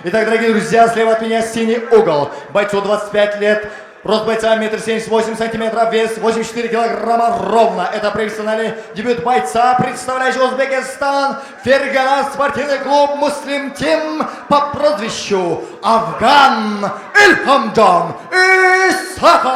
Итак, дорогие друзья, слева от меня синий угол. Бойцу 25 лет. Рост бойца 1,78 сантиметров, вес 84 килограмма ровно. Это профессиональный дебют бойца, представляющий Узбекистан, Фергана, спортивный клуб Муслим Тим по прозвищу Афган Ильхамджан Исака.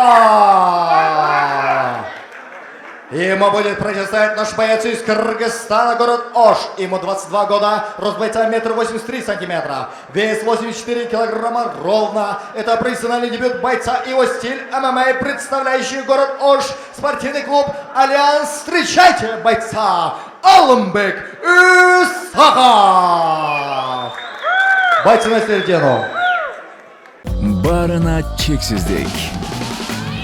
Ему будет противостоять наш боец из Кыргызстана, город Ош. Ему 22 года, рост бойца 1,83 сантиметра, вес 84 килограмма ровно. Это профессиональный дебют бойца, его стиль ММА, представляющий город Ош, спортивный клуб Альянс. Встречайте бойца Алымбек Исаков. Бойцы на середину. Барына чексиздик.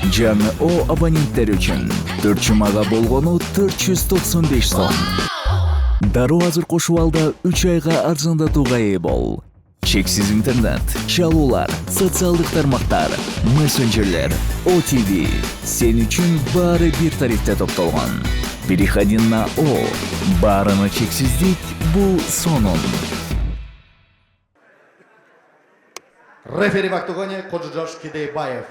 Жаңы О абоненттер үчүн 4 жумага болгону 495 сом. Дароо азыр кошуп алда 3 айга арзандатууга ээ бол. Чексиз интернет, чалуулар, социалдык тармактар, мессенджерлер, OTV. Сен үчүн баары бир тарифте топтолгон. Переходи на О. Барына чексиздик бул сонун. Рефери в октагоне Коджош Кидейбаев.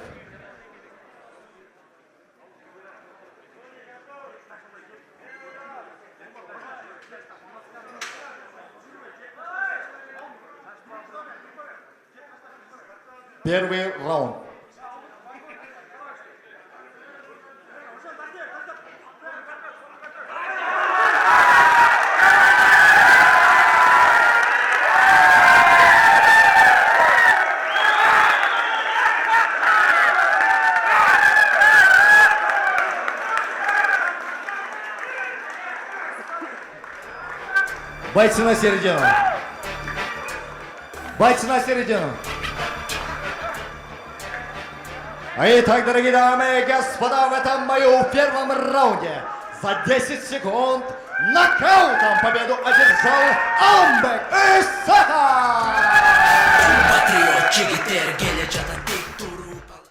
Первый раунд. Бойцы на середину. Бойцы на середину. Итак, дорогие дамы и господа, в этом бою в первом раунде за 10 секунд нокаутом победу одержал Алымбек Исаков.